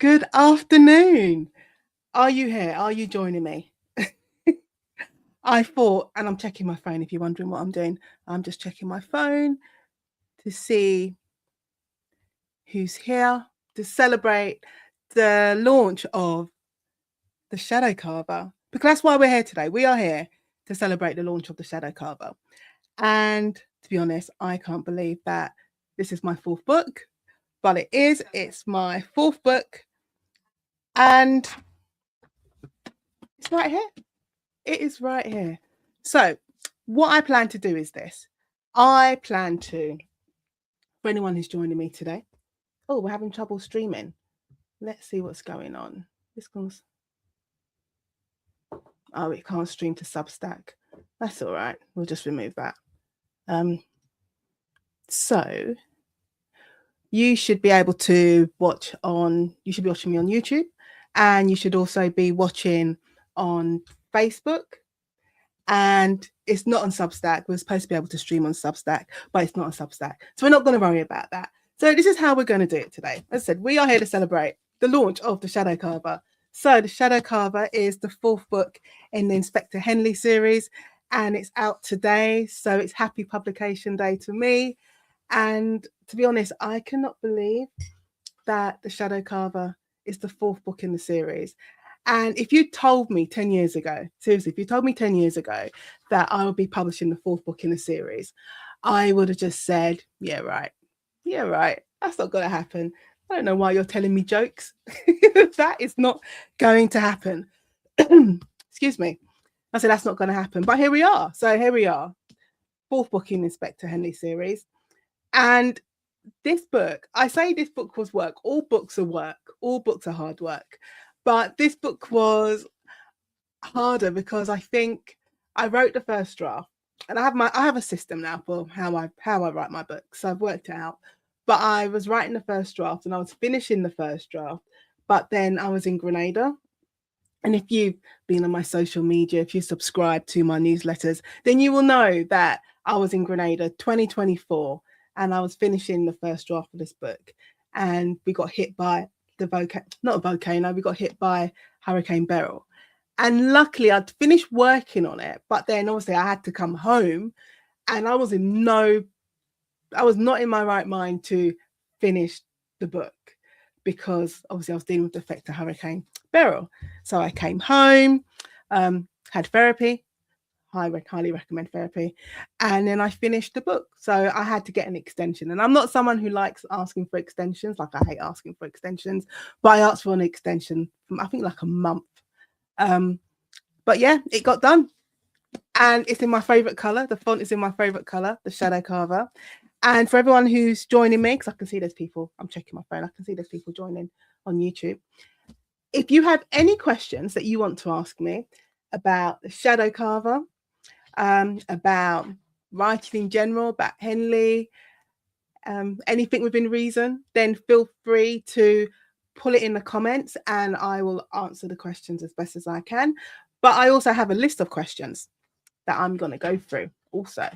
Good afternoon. Are you here? Are you joining me? I thought, and I'm checking my phone if you're wondering what I'm doing. I'm just checking my phone to see who's here to celebrate the launch of the Shadow Carver. Because that's why we're here today. We are here to celebrate the launch of the Shadow Carver. And to be honest, I can't believe that this is my fourth book, but it is. It's my fourth book. And it's right here. It is right here. So what I plan to do is this. I plan to, for anyone who's joining me today, oh, we're having trouble streaming. Let's see what's going on. This goes, oh, it can't stream to Substack. That's all right. We'll just remove that. So you should be able to watch on, you should be watching me on YouTube, and you should also be watching on Facebook. And it's not on Substack. We're supposed to be able to stream on Substack, but it's not on Substack. So we're not going to worry about that. So this is how we're going to do it today. As I said, we are here to celebrate the launch of the Shadow Carver. So the Shadow Carver is the fourth book in the Inspector Henley series, and it's out today. So it's happy publication day to me. And to be honest, I cannot believe that the Shadow Carver is the fourth book in the series. And if you told me 10 years ago, seriously, if you told me 10 years ago that I would be publishing the fourth book in the series, I would have just said, yeah, right. Yeah, right. That's not going to happen. I don't know why you're telling me jokes. That is not going to happen. Excuse me. I said, that's not going to happen. But here we are. So here we are. Fourth book in Inspector Henley series. And this book, I say this book was work. All books are work. All books are hard work. But this book was harder because I think I wrote the first draft, and I have a system now for how I write my books. So I've worked it out. But I was writing the first draft and I was finishing the first draft, but then I was in Grenada. And if you've been on my social media, if you subscribe to my newsletters, then you will know that I was in Grenada 2024 and I was finishing the first draft of this book. And we got hit by we got hit by Hurricane Beryl. And luckily I'd finished working on it, but then obviously I had to come home and I was not in my right mind to finish the book because obviously I was dealing with the effect of Hurricane Beryl. So I came home, had therapy, highly recommend therapy, and then I finished the book. So I had to get an extension, and I'm not someone who likes asking for extensions. Like, I hate asking for extensions, but I asked for an extension from, I think, like a month. But yeah, it got done, and it's in my favorite color. The font is in my favorite color, the Shadow Carver. And for everyone who's joining me, because I can see there's people, I'm checking my phone, I can see there's people joining on YouTube. If you have any questions that you want to ask me about the Shadow Carver, about writing in general, about Henley, anything within reason, then feel free to pull it in the comments and I will answer the questions as best as I can. But I also have a list of questions that I'm going to go through also.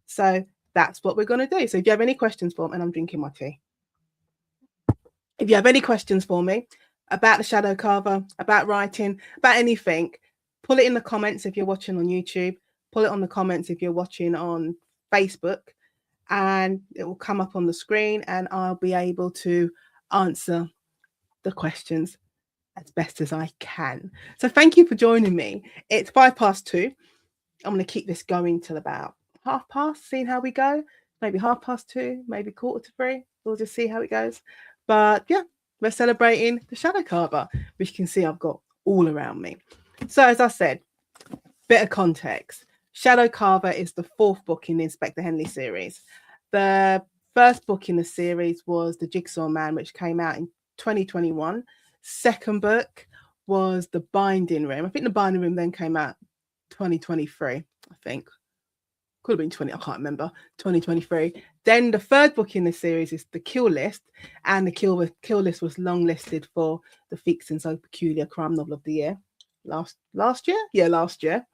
So that's what we're going to do. So if you have any questions for me, and I'm drinking my tea. If you have any questions for me about the Shadow Carver, about writing, about anything, pull it in the comments if you're watching on YouTube. Pull it on the comments if you're watching on Facebook, and it will come up on the screen and I'll be able to answer the questions as best as I can. So thank you for joining me. It's 2:05. I'm going to keep this going till about 2:30, seeing how we go. Maybe 2:30, maybe 2:45. We'll just see how it goes. But yeah, we're celebrating the Shadow Carver, which you can see I've got all around me. So as I said, bit of context. Shadow Carver is the fourth book in the Inspector Henley series. The first book in the series was The Jigsaw Man, which came out in 2021. Second book was The Binding Room. I think The Binding Room then came out 2023, I think. Could have been 20, I can't remember, 2023. Then the third book in the series is The Kill List, and the Kill List was longlisted for the Feats and So Peculiar Crime Novel of the Year last year? Yeah, last year,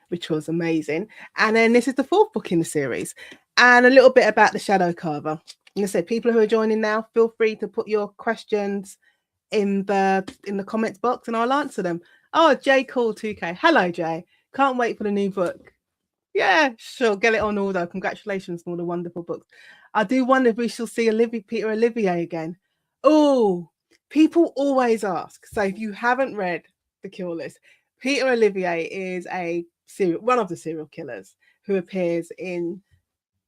which was amazing. And then this is the fourth book in the series. And a little bit about the Shadow Carver. Like I said, people who are joining now, feel free to put your questions in the comments box and I'll answer them. Oh, Jay called 2K. Hello, Jay. Can't wait for the new book. Yeah, sure. Get it on order. Congratulations on all the wonderful books. I do wonder if we shall see Peter Olivier again. Oh, people always ask. So if you haven't read The Kill List, Peter Olivier is one of the serial killers who appears in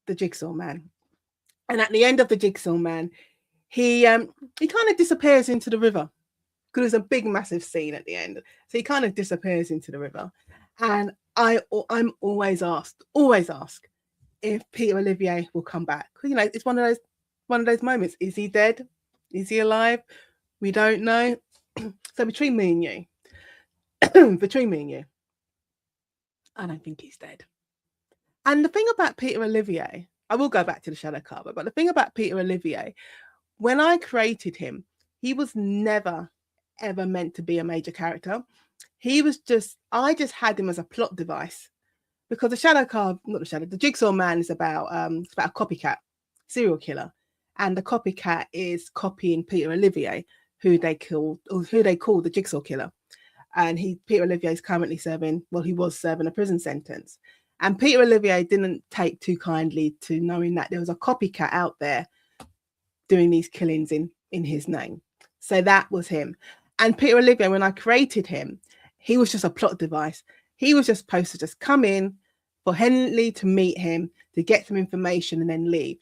The Jigsaw Man. And at the end of The Jigsaw Man, he kind of disappears into the river because there's a big, massive scene at the end. So he kind of disappears into the river. And I'm always ask if Peter Olivier will come back. You know, it's one of those moments. Is he dead? Is he alive? We don't know. So between me and you, I don't think he's dead. And the thing about Peter Olivier, I will go back to the Shadow Carver, but the thing about Peter Olivier, when I created him, he was never ever meant to be a major character. I just had him as a plot device because the Jigsaw Man is about it's about a copycat serial killer, and the copycat is copying Peter Olivier, who they call the Jigsaw Killer. And Peter Olivier is currently he was serving a prison sentence. And Peter Olivier didn't take too kindly to knowing that there was a copycat out there doing these killings in his name. So that was him. And Peter Olivier, when I created him, he was just a plot device. He was just supposed to just come in for Henley to meet him, to get some information and then leave.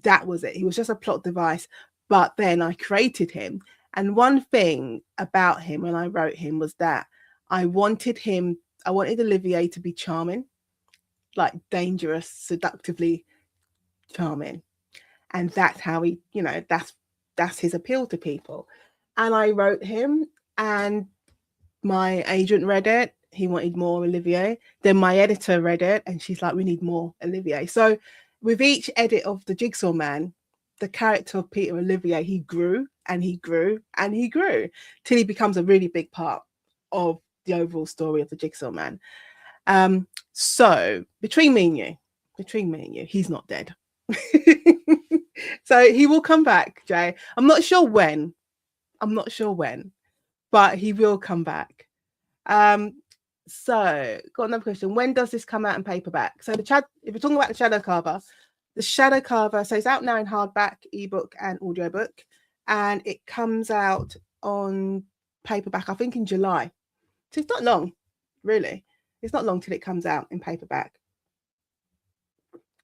That was it. He was just a plot device. But then I created him. And one thing about him when I wrote him was that I wanted Olivier to be charming, like dangerous, seductively charming. And that's how he, that's his appeal to people. And I wrote him, and my agent read it. He wanted more Olivier. Then my editor read it, and she's like, we need more Olivier. So with each edit of The Jigsaw Man, the character of Peter Olivier, he grew and he grew and he grew till he becomes a really big part of the overall story of The Jigsaw Man. So between me and you, he's not dead. So he will come back, Jay. I'm not sure when, but he will come back. So got another question. When does this come out in paperback? So if we're talking about the Shadow Carver, so it's out now in hardback, ebook, and audiobook, and it comes out on paperback, I think, in July. So it's not long, really. It's not long till it comes out in paperback.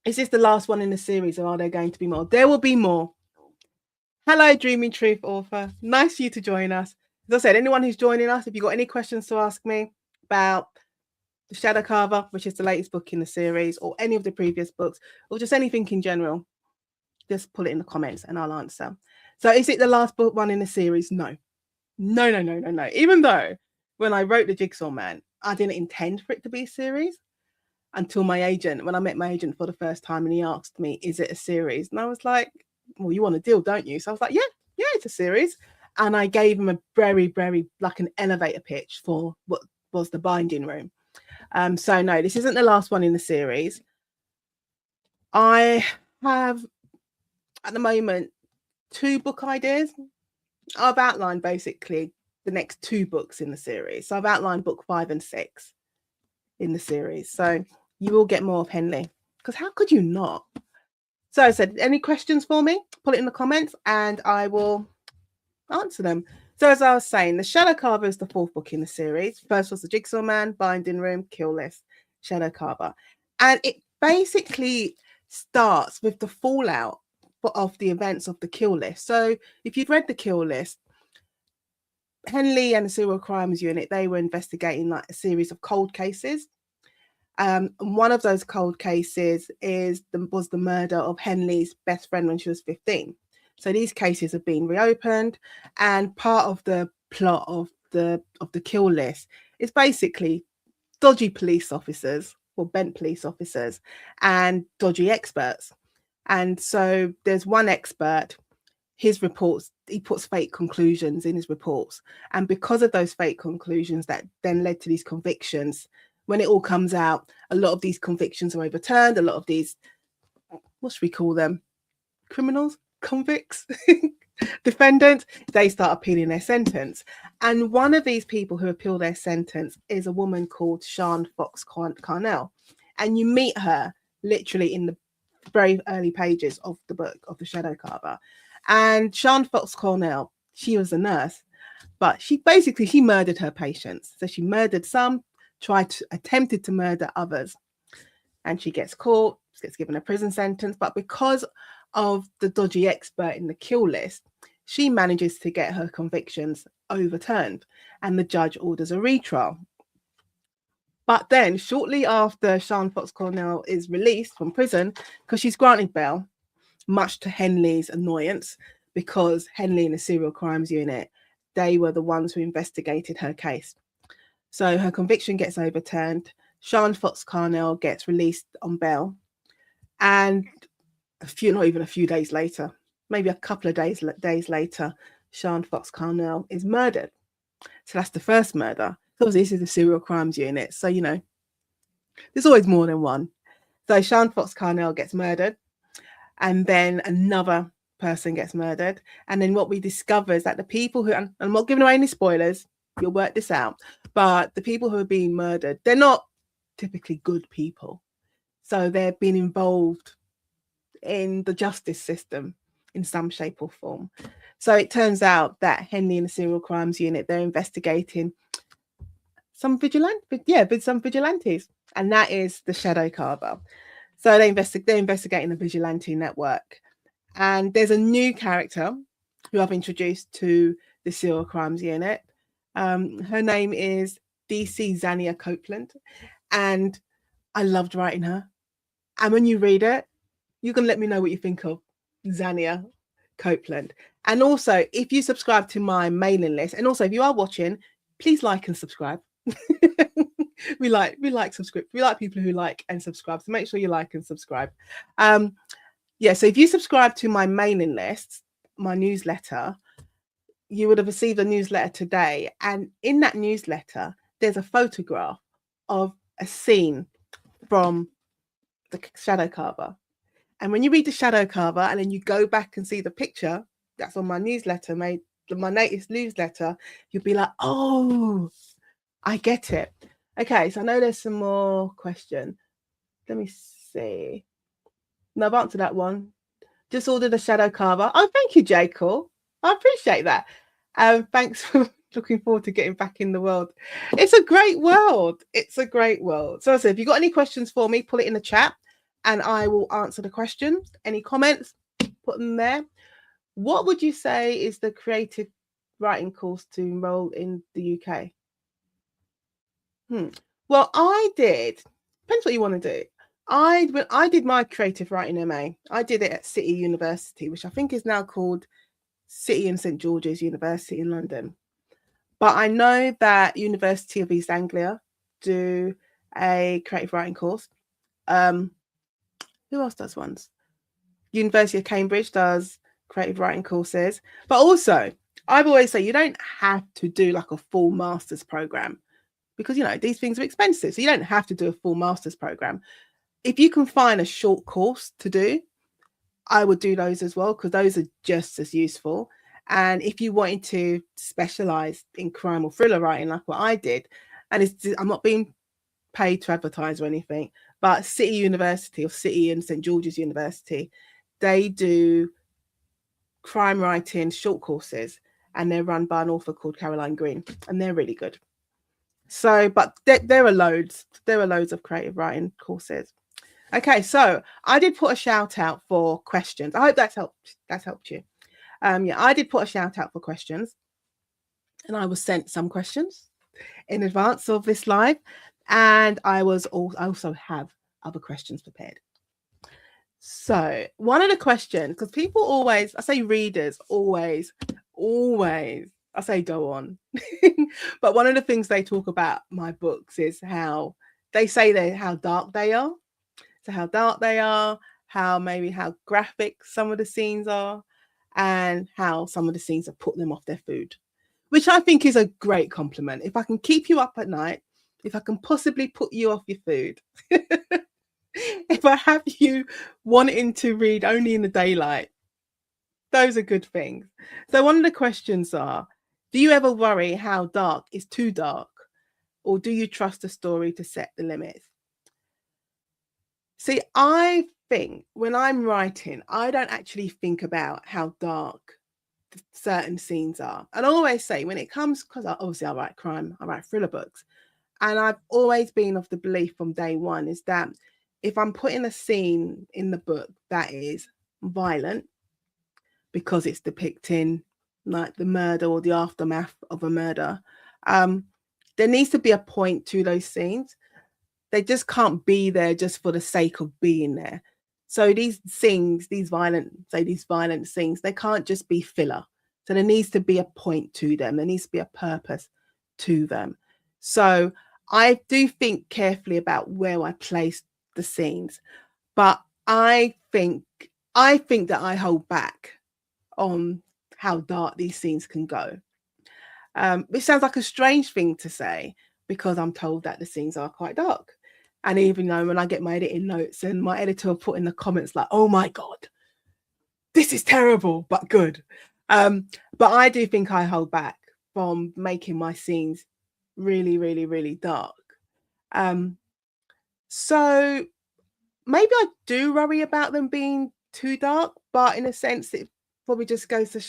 Is this the last one in the series, or are there going to be more? There will be more. Hello, Dreaming Truth author. Nice for you to join us. As I said, anyone who's joining us, if you've got any questions to ask me about The Shadow Carver, which is the latest book in the series, or any of the previous books, or just anything in general, just put it in the comments and I'll answer. So is it the last one in the series? No. Even though when I wrote The Jigsaw Man, I didn't intend for it to be a series until when I met my agent for the first time, and he asked me, is it a series? And I was like, well, you want a deal, don't you? So I was like, yeah, it's a series. And I gave him a very, very, like an elevator pitch for what was the binding room. So no, this isn't the last one in the series. I have, at the moment, 2 book ideas. I've outlined basically the next 2 books in the series. So I've outlined book 5 and 6 in the series. So you will get more of Henley, because how could you not? So I said, any questions for me? Put it in the comments and I will answer them. So as I was saying, The Shadow Carver is the 4th book in the series. First was The Jigsaw Man, Binding Room, Kill List, Shadow Carver. And it basically starts with the fallout of the events of the Kill List. So if you've read the Kill List, Henley and the Serial Crimes Unit, they were investigating like a series of cold cases. And one of those cold cases was the murder of Henley's best friend when she was 15. So these cases have been reopened, and part of the plot of the Kill List is basically dodgy police officers, or bent police officers, and dodgy experts. And so there's one expert, his reports, he puts fake conclusions in his reports. And because of those fake conclusions that then led to these convictions, when it all comes out, a lot of these convictions are overturned. A lot of these, what should we call them? Criminals? Convicts? defendant, they start appealing their sentence. And one of these people who appeal their sentence is a woman called Sian Fox Carnell. And you meet her literally in the very early pages of the book of the Shadow Carver. And Sian Fox Carnell, she was a nurse, but she murdered her patients. So she murdered some, attempted to murder others. And she gets caught, gets given a prison sentence. But because of the dodgy expert in the kill list, she manages to get her convictions overturned, and the judge orders a retrial. But then, shortly after Sian Fox Carnell is released from prison, because she's granted bail, much to Henley's annoyance, because Henley and the Serial Crimes Unit, they were the ones who investigated her case. So her conviction gets overturned. Sian Fox Carnell gets released on bail, and not even a few days later, maybe a couple of days later, Sian Fox Carnell is murdered. So that's the first murder. So obviously this is the Serial Crimes Unit, so there's always more than one. So Sian Fox Carnell gets murdered, and then another person gets murdered. And then what we discover is that the people who, and I'm not giving away any spoilers, you'll work this out, but the people who are being murdered, they're not typically good people. So they're being involved in the justice system in some shape or form. So it turns out that Henley and the Serial Crimes Unit, they're investigating some vigilantes, and that is the Shadow Carver. So they're investigating the vigilante network. And there's a new character who I've introduced to the Serial Crimes Unit. Her name is DC Zania Copeland, and I loved writing her. And when you read it, you can let me know what you think of Zania Copeland. And also, if you subscribe to my mailing list, and also if you are watching, please like and subscribe. we like people who like and subscribe, so make sure you like and subscribe. So if you subscribe to my mailing list, my newsletter, you would have received a newsletter today, and in that newsletter there's a photograph of a scene from the Shadow Carver. And when you read the Shadow Carver and then you go back and see the picture that's on my newsletter, my latest newsletter, you'll be like, oh, I get it. Okay, so I know there's some more questions. Let me see. No, I've answered that one. Just ordered a Shadow Carver. Oh, thank you, J. Cole. I appreciate that. Thanks for looking forward to getting back in the world. It's a great world. It's a great world. So I said, if you've got any questions for me, put it in the chat and I will answer the questions. Any comments, put them there. What would you say is the creative writing course to enroll in the UK? Well, I did. Depends what you want to do. I did my creative writing MA. I did it at City University, which I think is now called City and St George's University in London. But I know that University of East Anglia do a creative writing course. Who else does ones? University of Cambridge does creative writing courses. But also, I've always said you don't have to do like a full master's program, because these things are expensive. So you don't have to do a full master's program. If you can find a short course to do, I would do those as well, because those are just as useful. And if you wanted to specialize in crime or thriller writing, like what I did, and I'm not being paid to advertise or anything, but City University or City and St George's University, they do crime writing short courses, and they're run by an author called Caroline Green, and they're really good. So, but there are loads of creative writing courses. Okay, so I did put a shout out for questions. I hope that's helped you. I did put a shout out for questions, and I was sent some questions in advance of this live, and I also have other questions prepared. So one of the questions, because people always, I say readers always, I say go on, but one of the things they talk about my books is how they say how dark they are. So how dark they are, how graphic some of the scenes are, and how some of the scenes have put them off their food, which I think is a great compliment. If I can keep you up at night, if I can possibly put you off your food, if I have you wanting to read only in the daylight, Those are good things. So one of the questions are, do you ever worry how dark is too dark? Or do you trust the story to set the limits? See, I think when I'm writing, I don't actually think about how dark certain scenes are. And I always say when it comes, because obviously I write crime, I write thriller books. And I've always been of the belief from day one is that if I'm putting a scene in the book that is violent, because it's depicting like the murder or the aftermath of a murder, there needs to be a point to those scenes. They just can't be there just for the sake of being there. So these scenes, these violent scenes, they can't just be filler. So there needs to be a point to them. There needs to be a purpose to them. So I do think carefully about where I place the scenes, but I think that I hold back on how dark these scenes can go. It sounds like a strange thing to say because I'm told that the scenes are quite dark. And even though when I get my editing notes and my editor will put in the comments like, oh my God, this is terrible, but good. But I do think I hold back from making my scenes really, really, really dark. So maybe I do worry about them being too dark, but in a sense, it probably just goes to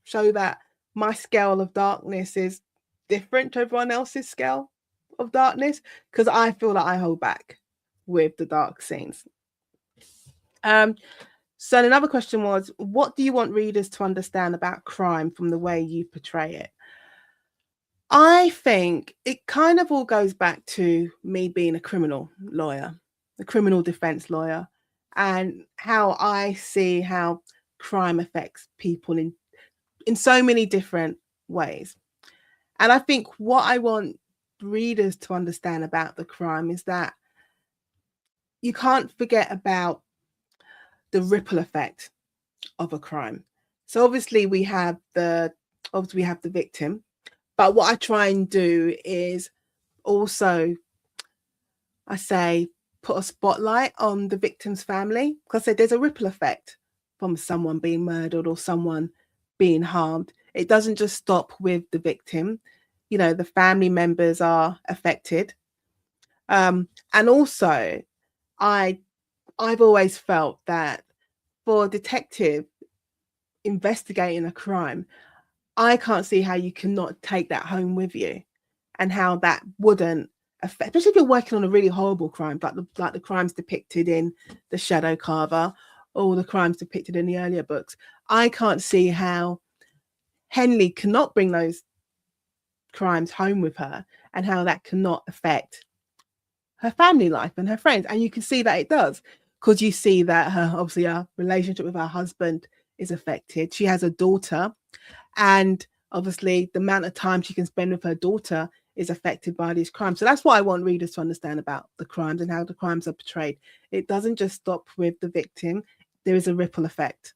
show that my scale of darkness is different to everyone else's scale of darkness, because I feel that I hold back with the dark scenes. So another question was, what do you want readers to understand about crime from the way you portray it? I think it kind of all goes back to me being a criminal lawyer, a criminal defense lawyer, and how I see how crime affects people in so many different ways. And I think what I want readers to understand about the crime is that you can't forget about the ripple effect of a crime. So obviously we have the victim, but what I try and do is also, I say, put a spotlight on the victim's family, because there's a ripple effect from someone being murdered or someone being harmed. It doesn't just stop with the victim. You know, the family members are affected. And also, I've always felt that for a detective investigating a crime, I can't see how you cannot take that home with you, and how that wouldn't affect, especially if you're working on a really horrible crime, like the crimes depicted in the Shadow Carver or the crimes depicted in the earlier books. I can't see how Henley cannot bring those crimes home with her, and how that cannot affect her family life and her friends. And you can see that it does, because you see that her relationship with her husband is affected. She has a daughter, and obviously the amount of time she can spend with her daughter is affected by these crimes. So that's what I want readers to understand about the crimes and how the crimes are portrayed. It doesn't just stop with the victim. There is a ripple effect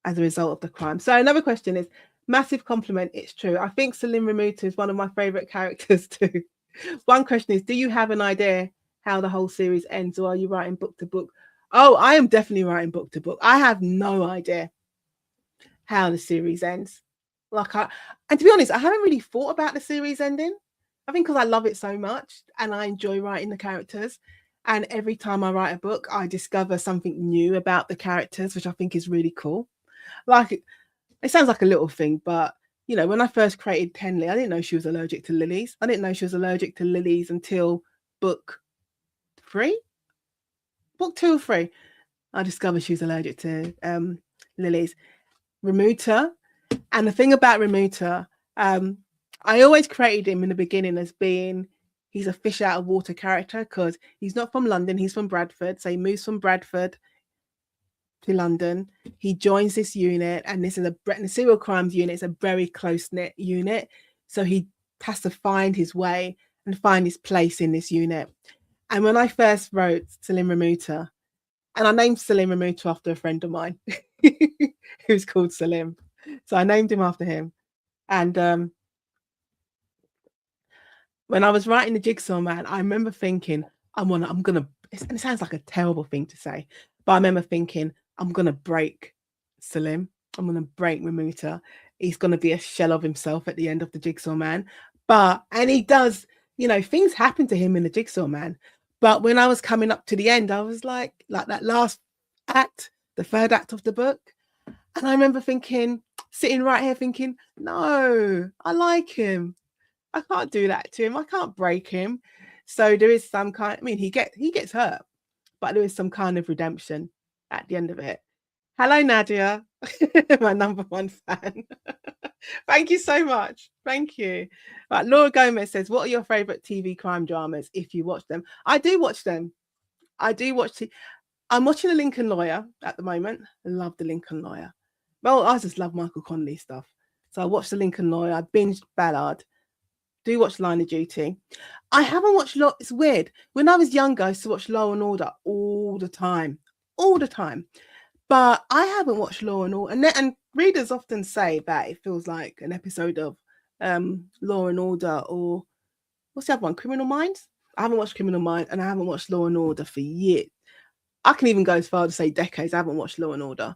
as a result of the crime. So another question is, massive compliment, it's true. I think Salim Ramuta is one of my favorite characters too. One question is, do you have an idea how the whole series ends, or are you writing book to book? Oh, I am definitely writing book to book. I have no idea how the series ends. And to be honest, I haven't really thought about the series ending. I think because I love it so much and I enjoy writing the characters. And every time I write a book, I discover something new about the characters, which I think is really cool. Like, it sounds like a little thing, but you know, when I first created Henley, I didn't know she was allergic to lilies. I didn't know she was allergic to lilies until book 3, book 2 or 3. I discovered she was allergic to lilies. Ramuta. And the thing about Ramuta, I always created him in the beginning as being, he's a fish out of water character, because he's not from London, he's from Bradford. So he moves from Bradford to London. He joins this unit, and this is a serial crimes unit. It's a very close-knit unit. So he has to find his way and find his place in this unit. And when I first wrote Salim Ramuta, and I named Salim Ramuta after a friend of mine who's called Salim. So I named him after him. And when I was writing the Jigsaw Man, I remember thinking, I'm gonna, and it sounds like a terrible thing to say, but I remember thinking, I'm gonna break Salim. I'm going to break Ramuta. He's going to be a shell of himself at the end of the Jigsaw Man. And he does, things happen to him in the Jigsaw Man. But when I was coming up to the end, I was like that last act, the third act of the book. And I remember sitting right here thinking, no, I like him. I can't do that to him. I can't break him. So there is some kind, he gets hurt, but there is some kind of redemption at the end of it. Hello, Nadia, my number one fan. Thank you so much. Thank you. Right, Laura Gomez says, what are your favorite TV crime dramas if you watch them? I do watch them. I'm watching The Lincoln Lawyer at the moment. I love The Lincoln Lawyer. Well, I just love Michael Connelly stuff. So I watched The Lincoln Lawyer. I binged Ballard. Do watch Line of Duty. I haven't watched it's weird. When I was younger, I used to watch Law and Order all the time. But I haven't watched Law and Order. And readers often say that it feels like an episode of Law and Order, or what's the other one? Criminal Minds? I haven't watched Criminal Minds, and I haven't watched Law and Order for years. I can even go as far to say decades. I haven't watched Law and Order.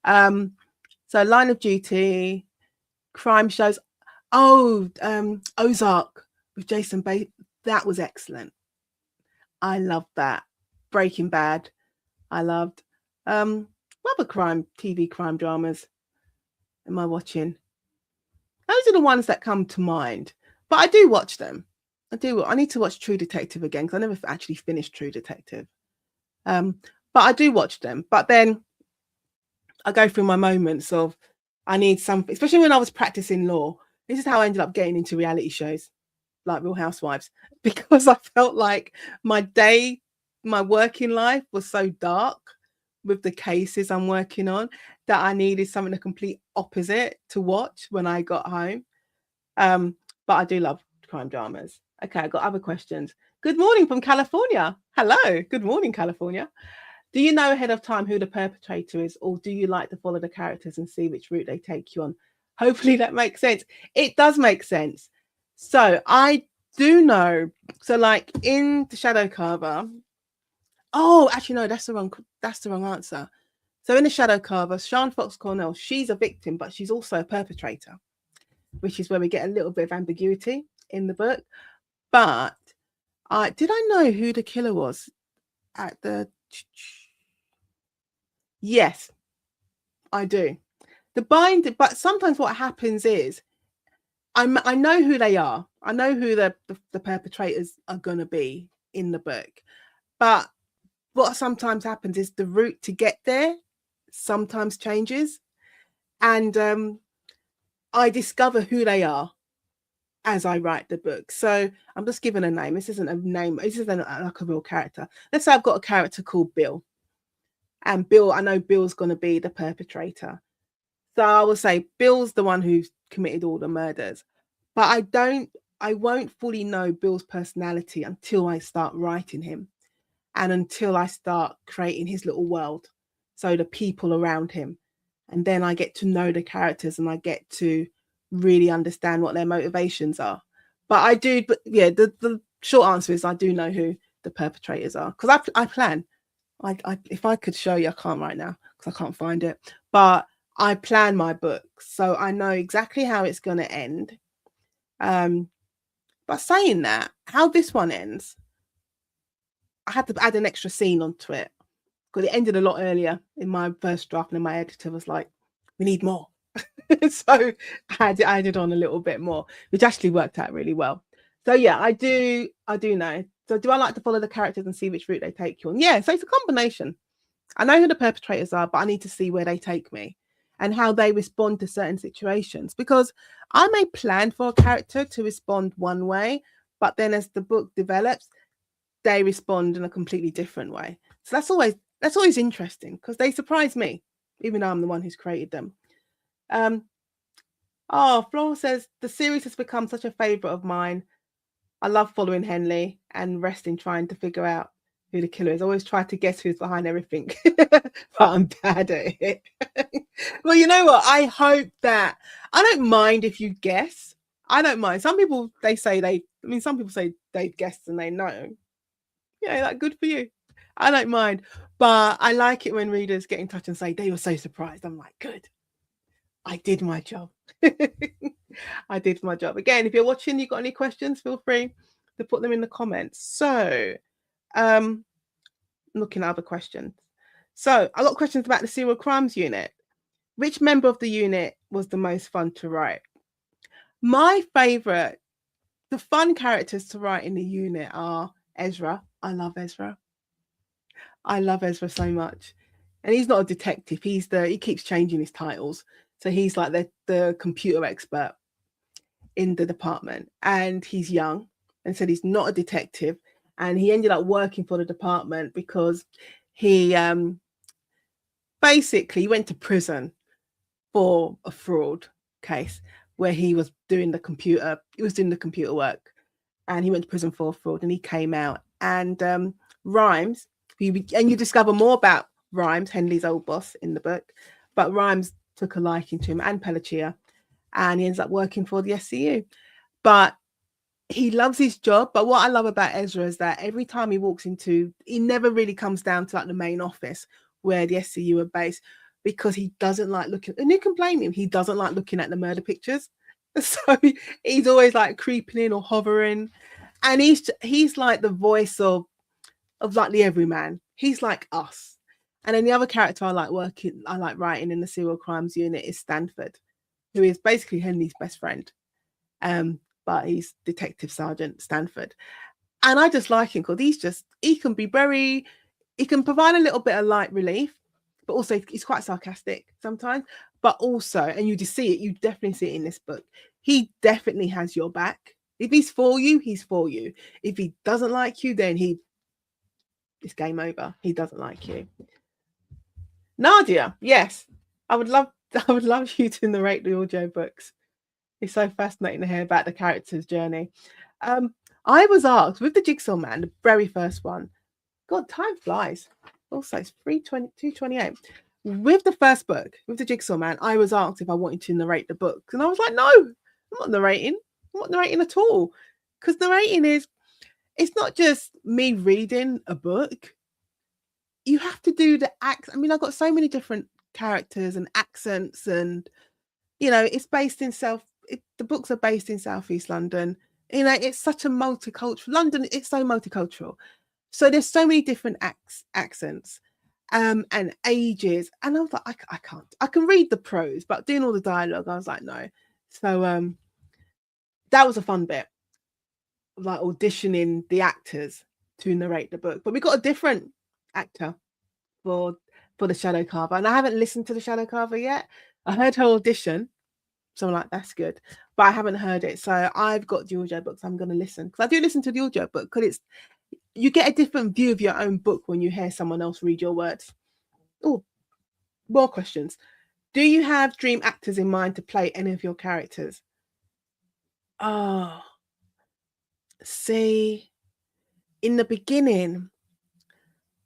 So Line of Duty, crime shows. Ozark with Jason Bateman. That was excellent. I loved that. Breaking Bad. I loved. What other TV crime dramas am I watching? Those are the ones that come to mind. But I do watch them. I need to watch True Detective again because I never actually finished True Detective. But I do watch them. But then I go through my moments of I need something, especially when I was practicing law. This is how I ended up getting into reality shows like Real Housewives, because I felt like my working life was so dark with the cases I'm working on that I needed something the complete opposite to watch when I got home. But I do love crime dramas. Okay, I got other questions. Good morning from California. Hello. Good morning, California. Do you know ahead of time who the perpetrator is, or do you like to follow the characters and see which route they take you on? Hopefully that makes sense. It does make sense. So I do know. So like in the Shadow Carver. Oh, actually no, that's the wrong answer. So in the Shadow Carver, Sian Fox Cornell, she's a victim, but she's also a perpetrator, which is where we get a little bit of ambiguity in the book. But did I know who the killer was at the? Yes, I do. But sometimes what happens is I know who they are. I know who the perpetrators are going to be in the book. But what sometimes happens is the route to get there sometimes changes. And I discover who they are as I write the book. So I'm just giving a name. This isn't a name. This isn't like a real character. Let's say I've got a character called Bill. And Bill, I know Bill's going to be the perpetrator. So I will say Bill's the one who's committed all the murders. But I won't fully know Bill's personality until I start writing him and until I start creating his little world. So the people around him. And then I get to know the characters and I get to really understand what their motivations are. But the short answer is I do know who the perpetrators are because I plan. If I could show you, I can't right now because I can't find it. But I plan my book, so I know exactly how it's going to end. But saying that, how this one ends, I had to add an extra scene onto it because it ended a lot earlier in my first draft, and my editor was like, "We need more." So I added on a little bit more, which actually worked out really well. So yeah, I do know. So do I like to follow the characters and see which route they take you on? Yeah, so it's a combination. I know who the perpetrators are, but I need to see where they take me and how they respond to certain situations, because I may plan for a character to respond one way, but then as the book develops, they respond in a completely different way. So that's always interesting because they surprise me, even though I'm the one who's created them. Flora says, the series has become such a favorite of mine. I love following Henley and resting trying to figure out who the killer is. I always try to guess who's behind everything, but I'm bad at it. Well, you know what? I hope that I don't mind if you guess. I don't mind. Some people some people say they've guessed and they know. Yeah, that's good for you. I don't mind, but I like it when readers get in touch and say they were so surprised. I'm like, good. I did my job. I did my job. Again, if you're watching, you got any questions, feel free to put them in the comments. So, looking at other questions. So, I got questions about the serial crimes unit. Which member of the unit was the most fun to write? My favorite, the fun characters to write in the unit are Ezra. I love Ezra. I love Ezra so much. And he's not a detective. He keeps changing his titles. So he's like the computer expert in the department. And he's young and said he's not a detective. And he ended up working for the department because he basically went to prison for a fraud case where he was doing the computer work, and he went to prison for fraud, and he came out. And Rhymes, and you discover more about Rhymes, Henley's old boss, in the book, but Rhymes took a liking to him and Pelletier, and he ends up working for the SCU. But he loves his job. But what I love about Ezra is that every time he walks into, he never really comes down to like the main office where the SCU are based, because he doesn't like looking, and you can blame him, he doesn't like looking at the murder pictures. So he's always like creeping in or hovering. And he's like the voice of like the everyman. He's like us. And then the other character I like writing in the serial crimes unit is Stanford, who is basically Henley's best friend. But he's Detective Sergeant Stanford. And I just like him because he can provide a little bit of light relief, but also he's quite sarcastic sometimes. But also, and you definitely see it in this book, he definitely has your back. If he's for you, he's for you. If he doesn't like you, then it's game over. He doesn't like you. Nadia, yes, I would love you to narrate the audiobooks. It's so fascinating to hear about the character's journey. I was asked with the Jigsaw Man, the very first one. God, time flies. Also, it's 2:28. With the first book, with the Jigsaw Man, I was asked if I wanted to narrate the book, and I was like, no, I'm not narrating. I'm not narrating at all, because narrating it's not just me reading a book. You have to do the act. I mean, I've got so many different characters and accents, and it's based in the books are based in Southeast London. It's such a multicultural London. It's so multicultural. So there's so many different accents and ages. And I was like, I can't. I can read the prose, but doing all the dialogue, I was like, no. So that was a fun bit, like auditioning the actors to narrate the book. But we got a different actor for the Shadow Carver, and I haven't listened to the Shadow Carver yet. I heard her audition, so I'm like, that's good, but I haven't heard it. So I've got the audio books. I'm going to listen, because I do listen to the audio book, because you get a different view of your own book when you hear someone else read your words. Oh, more questions. Do you have dream actors in mind to play any of your characters? Oh, see, in the beginning,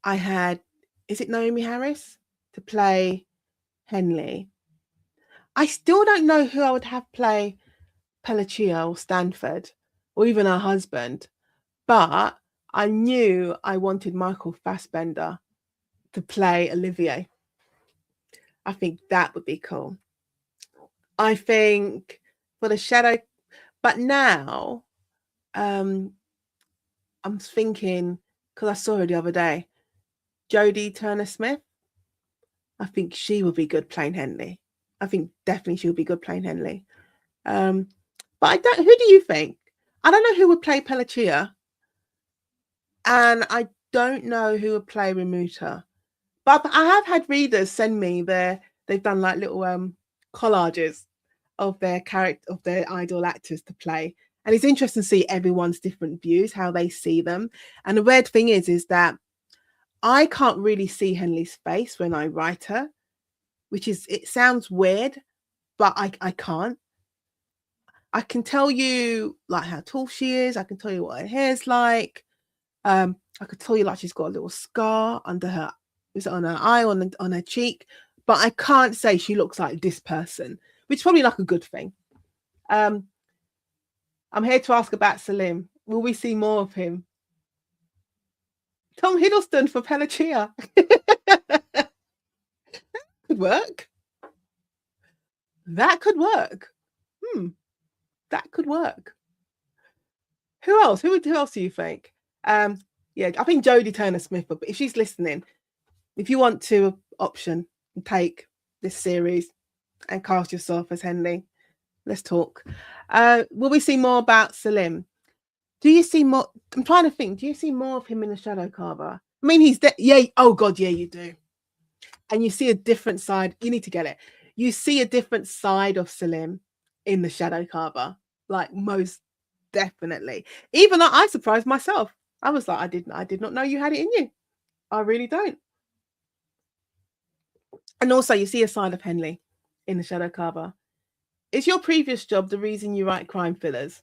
I had, is it Naomi Harris to play Henley? I still don't know who I would have play Pelletier or Stanford, or even her husband, but I knew I wanted Michael Fassbender to play Olivier. I think that would be cool. I think for the Shadow, but now I'm thinking, because I saw her the other day, Jodie Turner-Smith. I think she would be good playing Henley. I think definitely she would be good playing Henley. But I don't. Who do you think? I don't know who would play Pelletier, and I don't know who would play Remuta. But I have had readers send me they've done like little collages of their idol actors to play. And it's interesting to see everyone's different views, how they see them. And the weird thing is that I can't really see Henley's face when I write her, it sounds weird, but I can't. I can tell you like how tall she is. I can tell you what her hair's like. I could tell you like she's got a little scar under her, is it on her eye, on her cheek, but I can't say she looks like this person, which is probably like a good thing. I'm here to ask about Salim. Will we see more of him? Tom Hiddleston for Pelletier. Could work. That could work. That could work. Who else? Who else do you think? Yeah, I think Jodie Turner-Smith, but if she's listening, if you want to option and take this series and cast yourself as Henley, let's talk. Will we see more about Selim? Do you see more? I'm trying to think. Do you see more of him in the Shadow Carver? I mean, he's yeah. Oh God, yeah, you do. And you see a different side. You need to get it. You see a different side of Selim in the Shadow Carver, like most definitely. Even I surprised myself. I was like, I did not know you had it in you. I really don't. And also, you see a side of Henley in the Shadow Carver. Is your previous job the reason you write crime thrillers?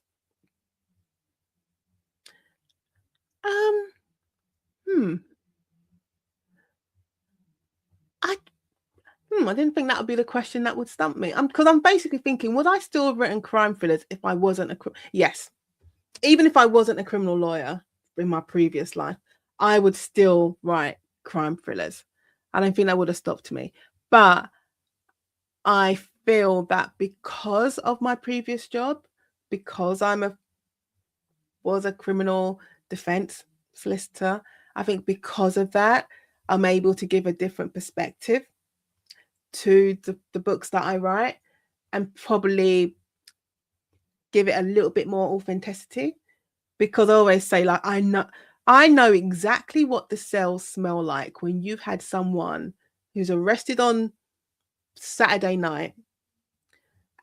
I didn't think that would be the question that would stump me. Because I'm basically thinking, would I still have written crime thrillers if I wasn't yes. Even if I wasn't a criminal lawyer in my previous life, I would still write crime thrillers. I don't think that would have stopped me. But I feel that because of my previous job, because was a criminal defense solicitor, I think because of that, I'm able to give a different perspective to the books that I write and probably give it a little bit more authenticity, because I always say, like, I know exactly what the cells smell like when you've had someone who's arrested on Saturday night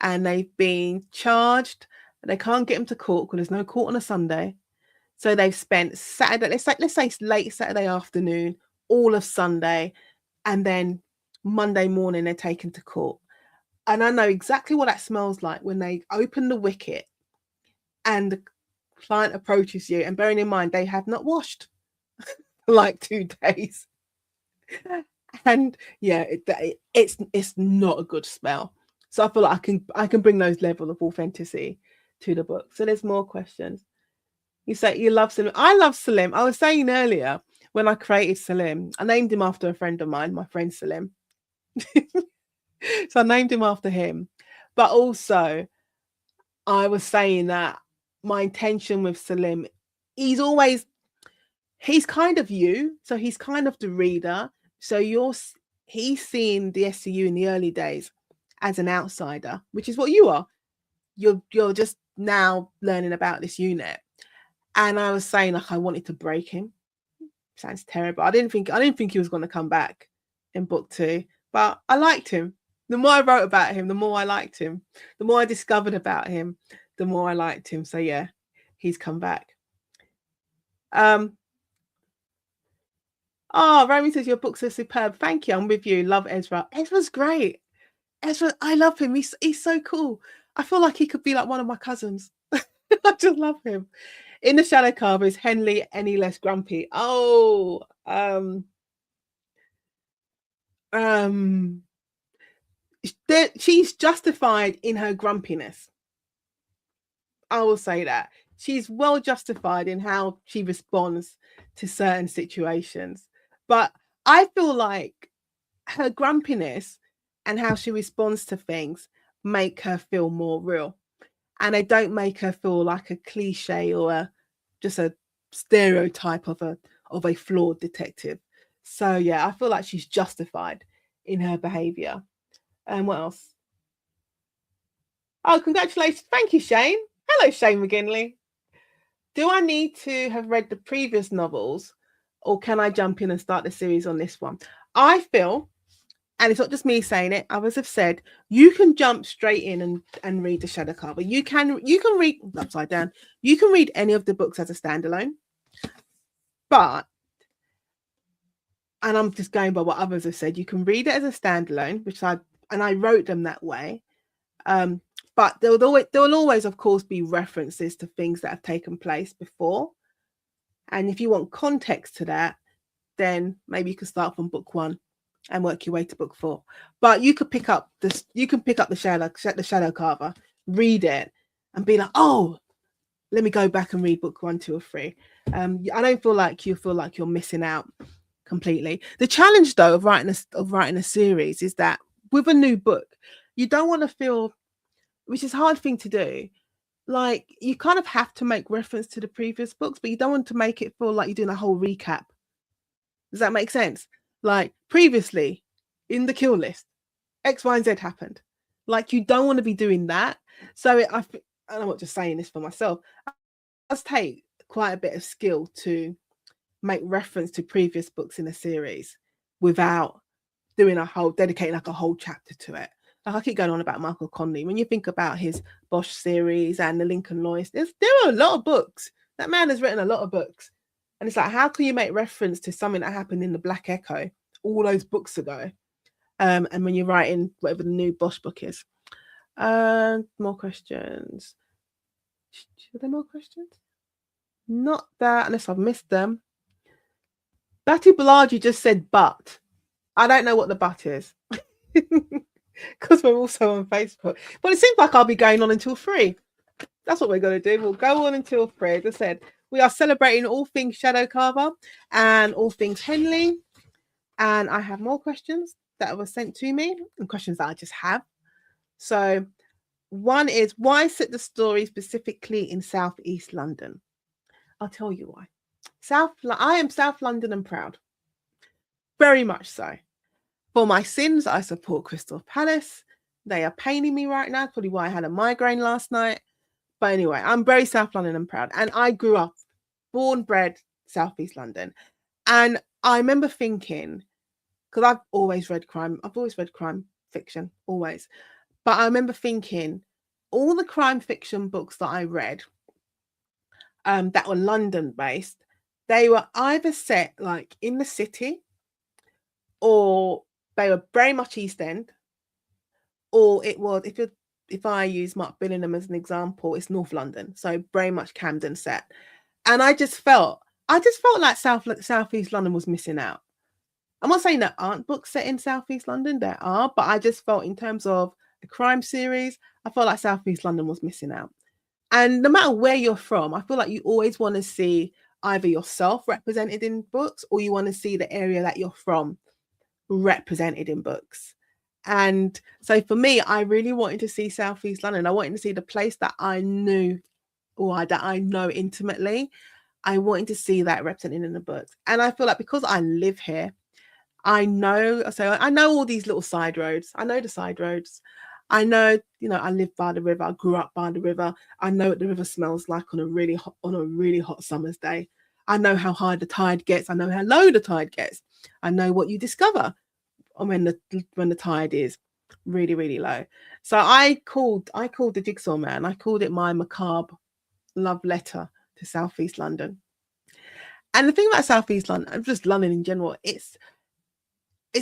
and they've been charged. They can't get them to court because there's no court on a Sunday. So they've spent Saturday, let's say late Saturday afternoon, all of Sunday, and then Monday morning they're taken to court. And I know exactly what that smells like when they open the wicket and the client approaches you. And bearing in mind, they have not washed for like 2 days. And yeah, it's not a good smell. So I feel like I can bring those level of authenticity to the book. So there's more questions. You say you love Selim. I love Selim. I was saying earlier, when I created Selim, I named him after a friend of mine, my friend Selim. So I named him after him. But also, I was saying that my intention with Selim, he's kind of you. So he's kind of the reader. So he's seeing the SCU in the early days as an outsider, which is what you are. You're just now learning about this unit. And I was saying, like, I wanted to break him. Sounds terrible. I didn't think he was going to come back in book 2, but I liked him. The more I wrote about him, the more I liked him. The more I discovered about him, the more I liked him. So yeah, he's come back. Romy says your books are superb. Thank you. I'm with you. Love Ezra. Ezra's great. Ezra, I love him. He's so cool. I feel like he could be like one of my cousins. I just love him. In the Shadow Carver, is Henley any less grumpy? She's justified in her grumpiness. I will say that. She's well justified in how she responds to certain situations. But I feel like her grumpiness and how she responds to things make her feel more real. And they don't make her feel like a cliche or just a stereotype of a flawed detective. So yeah, I feel like she's justified in her behavior. And what else? Oh, congratulations. Thank you, Shane. Hello, Shane McGinley. Do I need to have read the previous novels, or can I jump in and start the series on this one? I feel, and it's not just me saying it, others have said, you can jump straight in and read the Shadow Carver. You can read upside down. You can read any of the books as a standalone. But, and I'm just going by what others have said, you can read it as a standalone, I wrote them that way. But there will always, of course, be references to things that have taken place before. And if you want context to that, then maybe you can start from book 1 and work your way to book 4. But you could pick up the Shadow Carver, read it, and be like, oh, let me go back and read book 1, 2, or 3. I don't feel like you're missing out completely. The challenge, though, of writing a series is that with a new book, you don't want to feel, which is a hard thing to do. Like, you kind of have to make reference to the previous books, but you don't want to make it feel like you're doing a whole recap. Does that make sense? Like, previously in the kill list, X, Y, and Z happened. Like, you don't want to be doing that. So I'm not just saying this for myself. It does take quite a bit of skill to make reference to previous books in a series without doing dedicating like a whole chapter to it. Like, I keep going on about Michael Connelly. When you think about his Bosch series and the Lincoln Loyce, there are a lot of books. That man has written a lot of books. And it's like, how can you make reference to something that happened in the Black Echo all those books ago? And when you're writing whatever the new Bosch book is. More questions. Are there more questions? Not that, unless I've missed them. Batty Balaji just said but. I don't know what the but is. Because we're also on Facebook. But it seems like I'll be going on until 3. That's what we're going to do. We'll go on until 3. As I said, we are celebrating all things Shadow Carver and all things Henley. And I have more questions that were sent to me and questions that I just have. So one is, why set the story specifically in Southeast London? I'll tell you why. I am South London and proud. Very much so. For my sins, I support Crystal Palace. They are paining me right now. Probably why I had a migraine last night. But anyway, I'm very South London and proud. And I grew up, born, bred, Southeast London. And I remember thinking, because I've always read crime fiction, always. But I remember thinking, all the crime fiction books that I read that were London-based, they were either set like in the city, or they were very much East End, or it was, if I use Mark Billingham as an example, it's North London, so very much Camden set. And I just felt like Southeast London was missing out. I'm not saying there aren't books set in Southeast London, there are, but I just felt in terms of a crime series, I felt like Southeast London was missing out. And no matter where you're from, I feel like you always want to see either yourself represented in books, or you want to see the area that you're from represented in books. And so for me, I really wanted to see Southeast London. I wanted to see the place that I knew, or that I know intimately. I wanted to see that represented in the books. And I feel like because I live here, I know all these little side roads. I know the side roads. I know, I live by the river. I grew up by the river. I know what the river smells like on a really hot summer's day. I know how high the tide gets. I know how low the tide gets. I know what you discover when the tide is really, really low. So I called the Jigsaw Man. I called it my macabre love letter to Southeast London. And the thing about Southeast London, just London in general, it's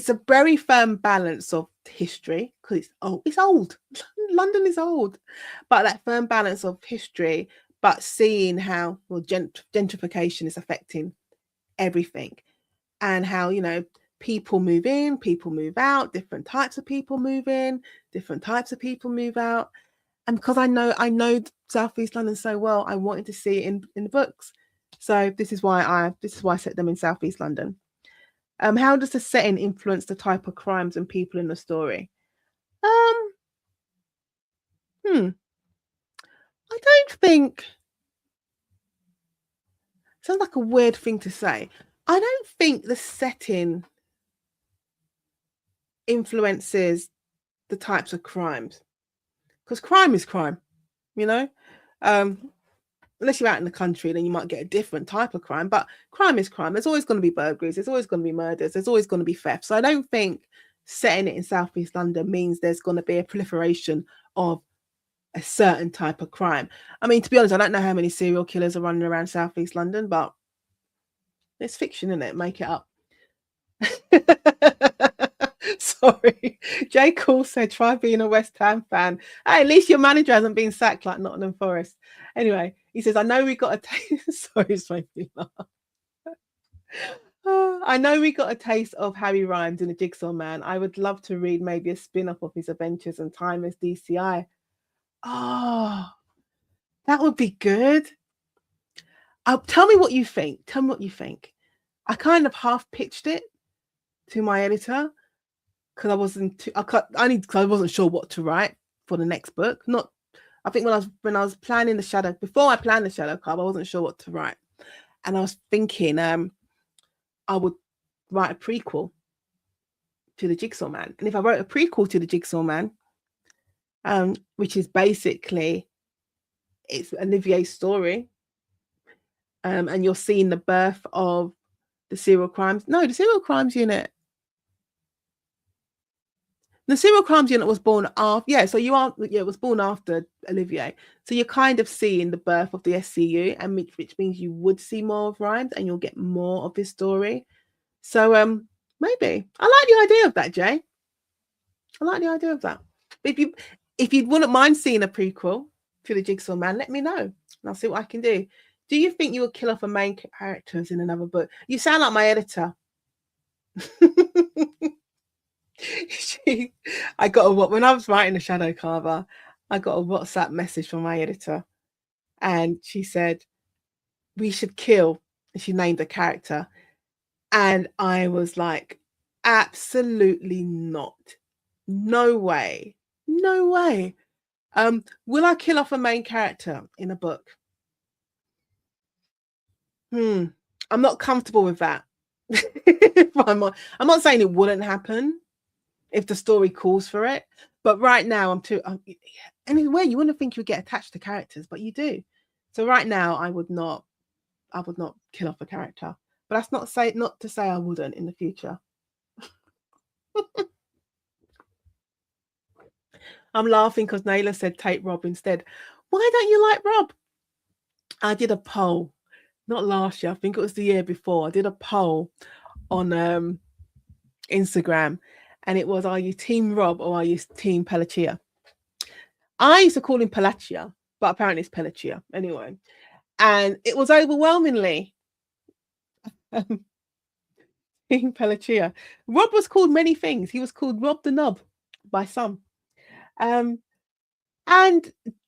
a very firm balance of history, because it's old. London is old, but that firm balance of history, but seeing how gentrification is affecting everything, and how people move in, people move out, different types of people move in, different types of people move out. And because I know Southeast London so well, I wanted to see it in the books. So this is why I set them in Southeast London. How does the setting influence the type of crimes and people in the story? I don't think. Sounds like a weird thing to say. I don't think the setting influences the types of crimes, because crime is crime, unless you're out in the country, then you might get a different type of crime, but crime is crime. There's always going to be burglaries, there's always going to be murders, there's always going to be theft. So I don't think setting it in Southeast London means there's going to be a proliferation of a certain type of crime. I mean, to be honest, I don't know how many serial killers are running around Southeast London, but it's fiction, isn't it? Make it up. Sorry, Jay Cool said, try being a West Ham fan. Hey, at least your manager hasn't been sacked like Nottingham Forest. Anyway, he says, I know we got a taste. Sorry, it's making me laugh. I know we got a taste of Harry Rhymes in the Jigsaw Man. I would love to read maybe a spin-off of his adventures and time as DCI. Oh, that would be good. Tell me what you think. I kind of half pitched it to my editor, because I wasn't sure what to write for the next book. Not, I think when I was planning the Shadow, before I planned the Shadow Carver, I wasn't sure what to write, and I was thinking I would write a prequel to the Jigsaw Man, and if I wrote a prequel to the Jigsaw Man, which is basically it's Olivier's story, and you're seeing the birth of the serial crimes unit. The serial crimes unit was born after, so it was born after Olivier. So you're kind of seeing the birth of the SCU, and which means you would see more of Rhymes and you'll get more of his story. So maybe. I like the idea of that, Jay. I like the idea of that. If you wouldn't mind seeing a prequel to the Jigsaw Man, let me know. And I'll see what I can do. Do you think you would kill off a main characters in another book? You sound like my editor. When I was writing the Shadow Carver, I got a WhatsApp message from my editor, and she said we should kill, and she named a character, and I was like, absolutely not, no way. Will I kill off a main character in a book? I'm not comfortable with that. I'm not saying it wouldn't happen if the story calls for it, but right now anyway, you wouldn't think you would get attached to characters, but you do. So right now I would not kill off a character, but that's not to say I wouldn't in the future. I'm laughing because Naylor said take Rob instead. Why don't you like Rob? I did a poll, not last year, I think it was the year before. I did a poll on Instagram, and it was, are you team Rob or are you team Pelletier? I used to call him Pelletier, but apparently it's Pelletier anyway. And it was overwhelmingly team Pelletier. Rob was called many things. He was called Rob the Knob by some. And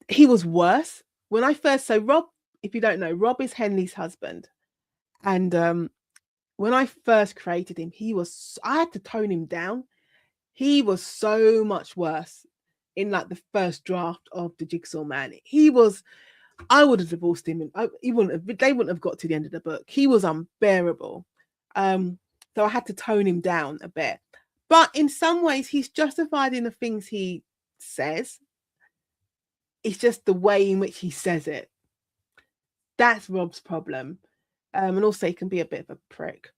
he was worse. When I first, so Rob, if you don't know, Rob is Henley's husband. And when I first created him, I had to tone him down. He was so much worse in like the first draft of the Jigsaw Man. I would have divorced him. They wouldn't have got to the end of the book. He was unbearable. So I had to tone him down a bit. But in some ways, he's justified in the things he says. It's just the way in which he says it. That's Rob's problem. And also he can be a bit of a prick.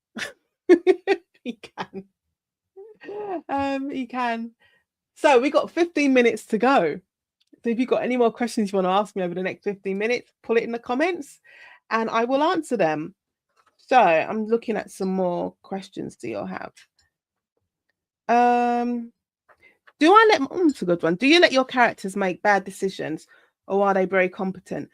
He can. He can. So we got 15 minutes to go. So if you've got any more questions you want to ask me over the next 15 minutes, put it in the comments and I will answer them. So I'm looking at some more questions do you have. It's a good one. Do you let your characters make bad decisions or are they very competent?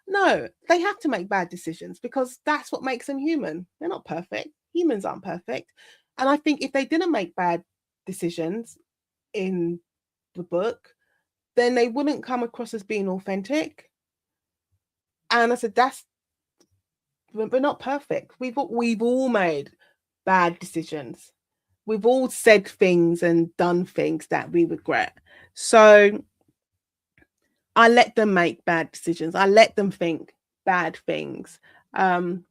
No, they have to make bad decisions because that's what makes them human. They're not perfect. Humans aren't perfect. And I think if they didn't make bad decisions in the book, then they wouldn't come across as being authentic. And I said, we're not perfect. We've all made bad decisions. We've all said things and done things that we regret. So I let them make bad decisions. I let them think bad things. And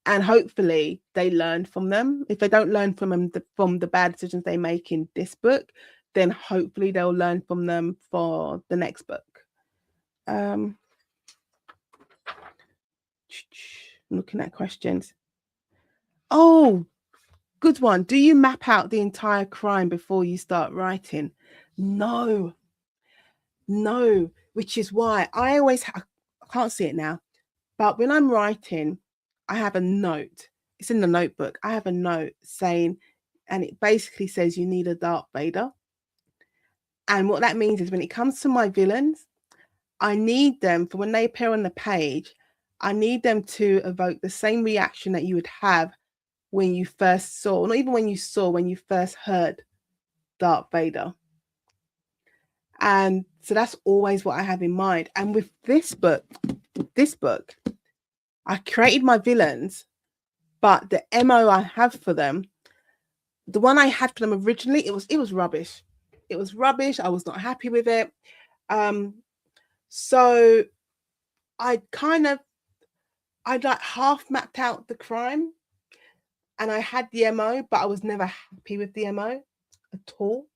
hopefully they learn from them. If they don't learn from them from the bad decisions they make in this book, then hopefully they'll learn from them for the next book. I'm looking at questions. Oh, good one. Do you map out the entire crime before you start writing? No, which is why I can't see it now, but when I'm writing, I have a note. It's in the notebook. I have a note saying, and it basically says you need a Darth Vader. And what that means is when it comes to my villains, I need them, for when they appear on the page, I need them to evoke the same reaction that you would have when you first saw, not even when you first heard Darth Vader. And so that's always what I have in mind. And with this book, I created my villains, but the MO I have for them The one I had for them originally, it was rubbish. It was rubbish. I was not happy with it. So I'd like half mapped out the crime, and I had the MO, but I was never happy with the MO at all.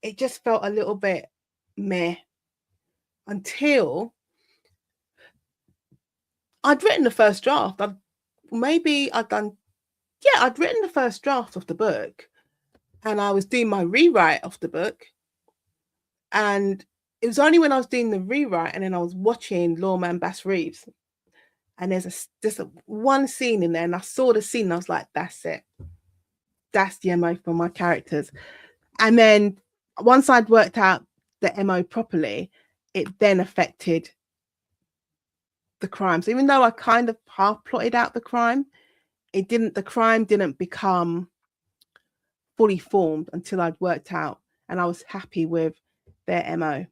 It just felt a little bit meh until I'd written the first draft. I'd written the first draft of the book, and I was doing my rewrite of the book. And it was only when I was doing the rewrite and then I was watching Lawman Bass Reeves, and there's one scene in there, and I saw the scene and I was like, that's it. That's the MO for my characters. And then once I'd worked out the MO properly, it then affected the crime. So even though I kind of half plotted out the crime, the crime didn't become fully formed until I'd worked out and I was happy with their MO.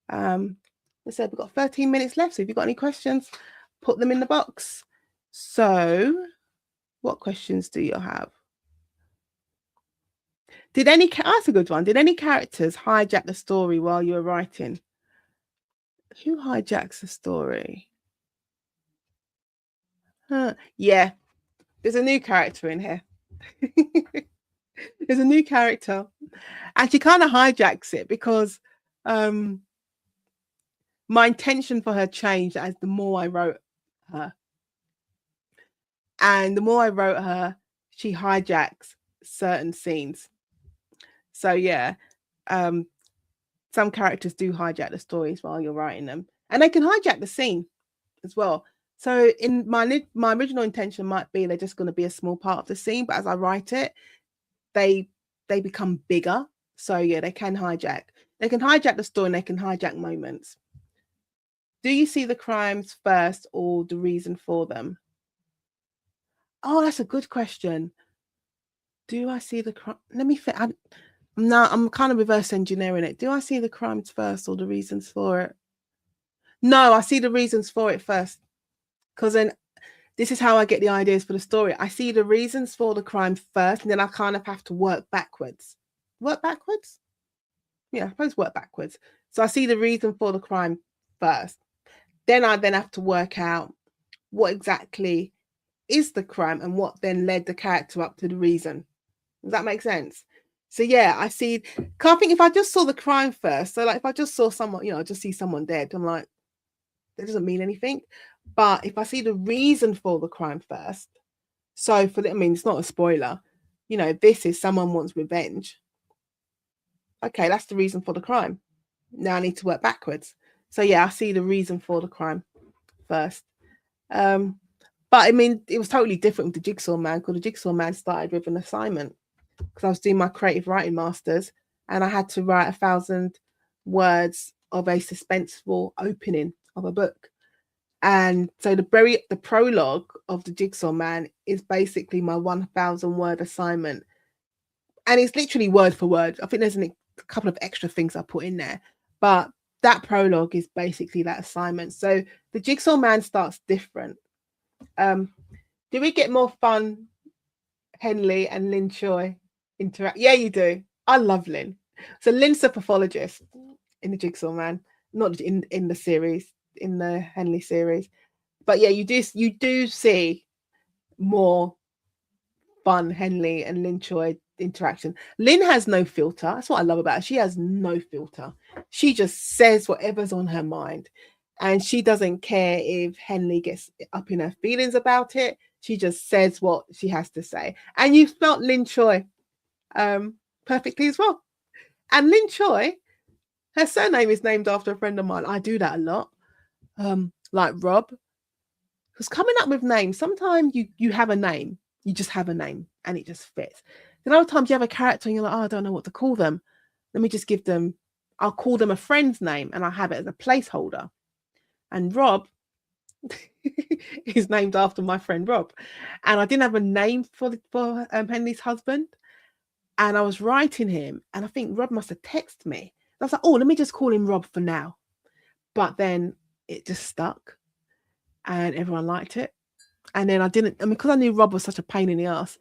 I said we've got 13 minutes left, so if you've got any questions, put them in the box. So what questions do you have? That's a good one. Did any characters hijack the story while you were writing? Who hijacks the story? Yeah, there's a new character in here. There's a new character, and she kind of hijacks it because my intention for her changed as the more I wrote her. And the more I wrote her, she hijacks certain scenes. So yeah, some characters do hijack the stories while you're writing them, and they can hijack the scene as well. So in my original intention might be they're just going to be a small part of the scene, but as I write it, they become bigger. So yeah, they can hijack. They can hijack the story and they can hijack moments. Do you see the crimes first or the reason for them? Oh, that's a good question. Do I see the crime? Let me think. I'm kind of reverse engineering it. Do I see the crimes first or the reasons for it? No, I see the reasons for it first. Because then this is how I get the ideas for the story. I see the reasons for the crime first, and then I kind of have to work backwards. Work backwards? Yeah, I suppose work backwards. So I see the reason for the crime first. Then I have to work out what exactly is the crime and what then led the character up to the reason. Does that make sense? So yeah, I see. Can't think if I just saw the crime first. So like if I just saw someone, I just see someone dead. I'm like, that doesn't mean anything. But if I see the reason for the crime first, so it's not a spoiler. This is someone wants revenge. Okay, that's the reason for the crime. Now I need to work backwards. So yeah, I see the reason for the crime first. But it was totally different with the Jigsaw Man, because the Jigsaw Man started with an assignment, because I was doing my creative writing masters and I had to write 1,000 words of a suspenseful opening of a book. And so the prologue of the Jigsaw Man is basically my 1,000 word assignment. And it's literally word for word. I think there's a couple of extra things I put in there, but that prologue is basically that assignment. So the Jigsaw Man starts different. Do we get more fun, Henley and Lynn Choi interact? Yeah, you do. I love Lynn. So Lynn's a pathologist in the Jigsaw Man, not in the series, in the Henley series. But yeah, you do see more fun Henley and Lynn Choi interaction. Lynn has no filter. That's what I love about her. She has no filter. She just says whatever's on her mind. And she doesn't care if Henley gets up in her feelings about it. She just says what she has to say. And you felt Lynn Choi perfectly as well. And Lynn Choi, her surname is named after a friend of mine. I do that a lot. Like Rob. Because coming up with names, sometimes you have a name. You just have a name and it just fits. Then other times you have a character and you're like, I don't know what to call them. Let me just I'll call them a friend's name and I'll have it as a placeholder. And Rob is named after my friend Rob. And I didn't have a name for Henley's husband. And I was writing him, and I think Rob must have texted me. I was like, oh, let me just call him Rob for now. But then it just stuck and everyone liked it. And then because I knew Rob was such a pain in the ass,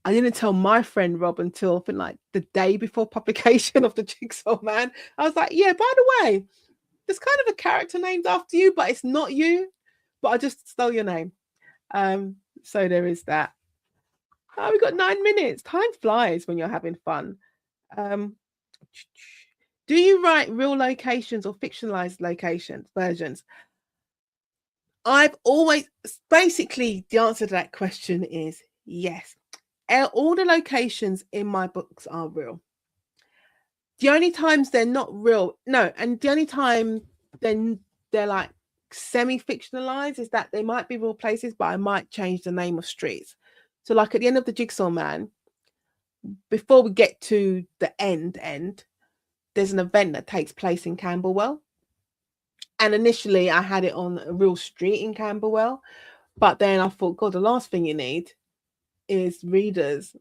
I didn't tell my friend Rob until I think like the day before publication of the Jigsaw Man. I was like, yeah, by the way, there's kind of a character named after you, but it's not you. But I just stole your name. So there is that. Oh, we got 9 minutes. Time flies when you're having fun. Do you write real locations or fictionalized locations versions? I've always, basically, the answer to that question is yes. All the locations in my books are real. The only times they're not real, no, and the only time then they're like semi-fictionalized is that they might be real places, but I might change the name of streets. So like at the end of the Jigsaw Man, before we get to the end, there's an event that takes place in Camberwell. And initially I had it on a real street in Camberwell, but then I thought, God, the last thing you need is readers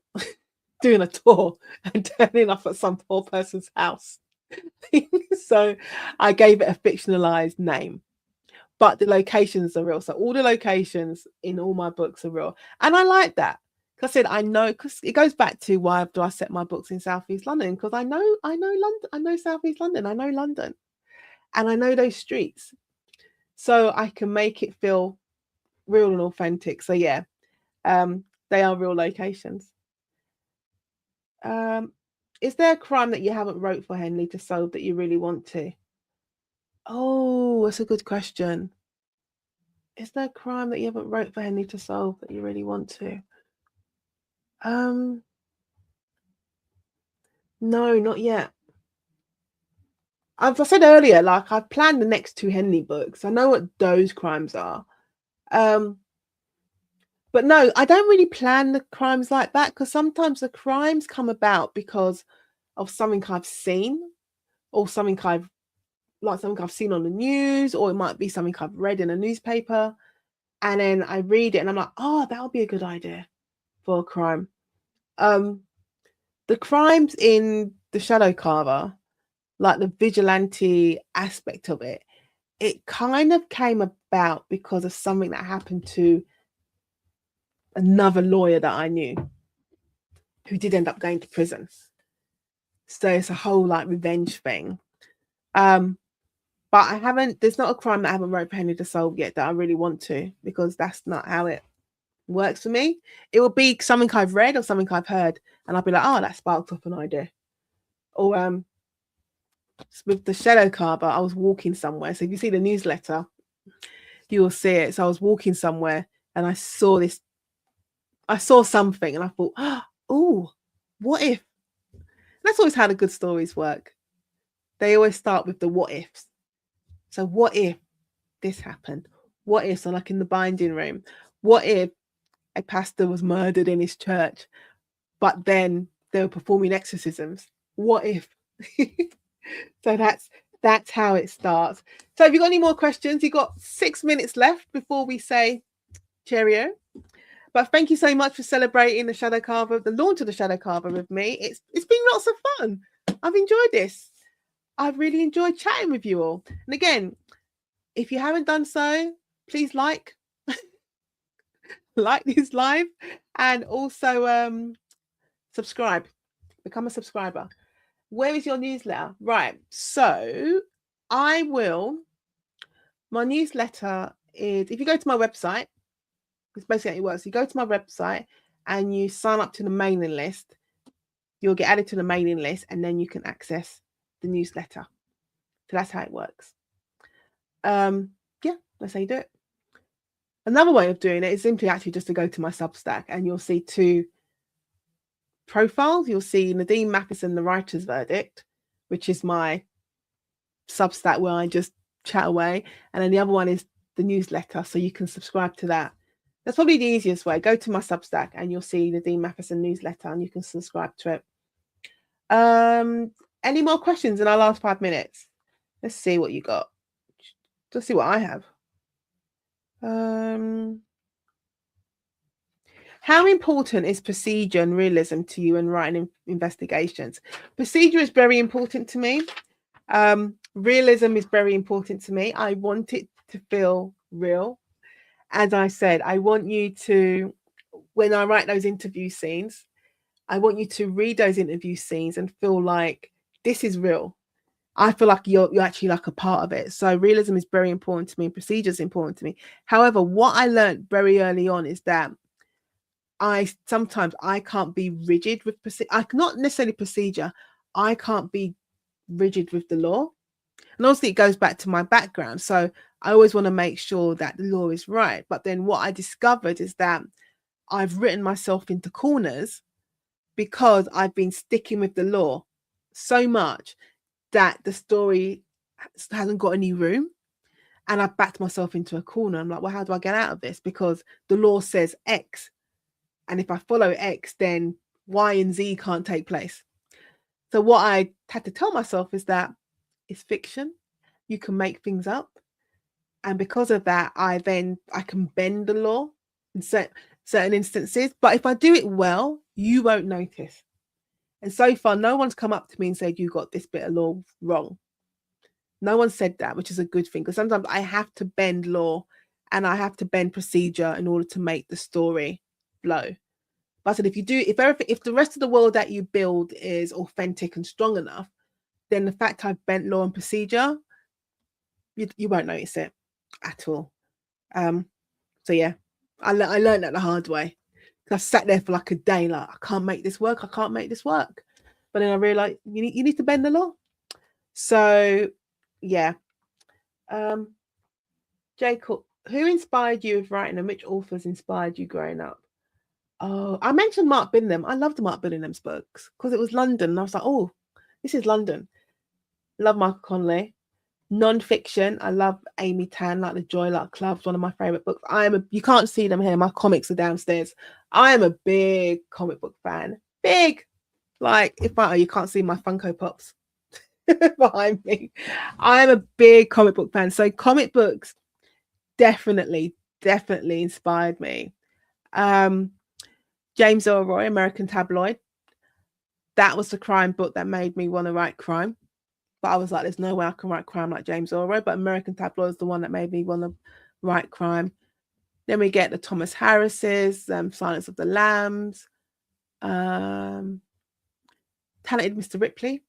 doing a tour and turning up at some poor person's house. So I gave it a fictionalized name, but the locations are real. So all the locations in all my books are real. And I like that. Because I said, I know, because it goes back to why do I set my books in Southeast London? Because I know London, I know Southeast London, I know London, and I know those streets. So I can make it feel real and authentic. So yeah, they are real locations. Is there a crime that you haven't wrote for Henley to solve that you really want to? Oh, that's a good question. Is there a crime that you haven't wrote for Henley to solve that you really want to? No, not yet. As I said earlier, like I've planned the next 2 Henley books. I know what those crimes are. But no, I don't really plan the crimes like that, because sometimes the crimes come about because of something I've seen or something I've seen on the news, or it might be something I've read in a newspaper, and then I read it and I'm like, oh, that would be a good idea for a crime. The crimes in the Shadow Carver, like the vigilante aspect of it, it kind of came about because of something that happened to another lawyer that I knew who did end up going to prison. So it's a whole like revenge thing. But there's not a crime that I haven't wrote for Henley to solve yet that I really want to, because that's not how it works for me. It will be something I've read or something I've heard, and I'll be like, oh, that sparked up an idea. Or with the Shadow Carver, I was walking somewhere. So if you see the newsletter, you will see it. So I was walking somewhere and I saw something and I thought, oh, what if? That's always how the good stories work. They always start with the what ifs. So what if this happened? What if, so like in the binding room, what if a pastor was murdered in his church, but then they were performing exorcisms? What if? So that's how it starts. So have you got any more questions? You've got 6 minutes left before we say cheerio. But thank you so much for celebrating the Shadow Carver, the launch of the Shadow Carver with me. It's been lots of fun. I've enjoyed this. I've really enjoyed chatting with you all. And again, if you haven't done so, please like this live, and also subscribe. Become a subscriber. Where is your newsletter? Right. So my newsletter is, if you go to my website, it's basically how it works. You go to my website and you sign up to the mailing list. You'll get added to the mailing list, and then you can access the newsletter. So that's how it works. Yeah, that's how you do it. Another way of doing it is simply actually just to go to my Substack, and you'll see 2 profiles. You'll see Nadine Matheson, the writer's verdict, which is my Substack where I just chat away, and then the other one is the newsletter, so you can subscribe to that. That's probably the easiest way. Go to my Substack and you'll see the Nadine Matheson newsletter, and you can subscribe to it. Any more questions in our last 5 minutes? Let's see what you got. Let's see what I have. How important is procedure and realism to you in writing investigations? Procedure is very important to me. Realism is very important to me. I want it to feel real. As I said, I want you to, when I write those interview scenes, I want you to read those interview scenes and feel like this is real. I feel like you're actually like a part of it. So realism is very important to me. Procedure is important to me. However, what I learned very early on is that sometimes I can't be rigid with not necessarily procedure. I can't be rigid with the law. And obviously it goes back to my background. So I always want to make sure that the law is right. But then what I discovered is that I've written myself into corners because I've been sticking with the law so much that the story hasn't got any room. And I've backed myself into a corner. I'm like, well, how do I get out of this? Because the law says X. And if I follow X, then Y and Z can't take place. So what I had to tell myself is that it's fiction. You can make things up. And because of that, I can bend the law in certain instances. But if I do it well, you won't notice. And so far, no one's come up to me and said, you got this bit of law wrong. No one said that, which is a good thing. Because sometimes I have to bend law and I have to bend procedure in order to make the story flow. But I said, if the rest of the world that you build is authentic and strong enough, then the fact I've bent law and procedure, you won't notice it at all. So yeah, I learned that the hard way. I sat there for like a day, like I can't make this work. But then I realized you need to bend the law. So yeah. Jacob, who inspired you with writing and which authors inspired you growing up? Oh, I mentioned Mark Bingham. I loved Mark Bingham's books because it was London. And I was like, oh, this is London. Love Michael Connelly. Non-fiction, I love Amy Tan, like the Joy Luck Club's one of my favorite books. You can't see them here. My comics are downstairs. I am a big comic book fan. Big. Like, you can't see my Funko Pops behind me. I'm a big comic book fan. So comic books definitely inspired me. James Ellroy, American Tabloid. That was the crime book that made me want to write crime. But I was like, there's no way I can write crime like James Ellroy. But American Tabloid is the one that made me want to write crime. Then we get the Thomas Harris's, Silence of the Lambs. Talented Mr. Ripley.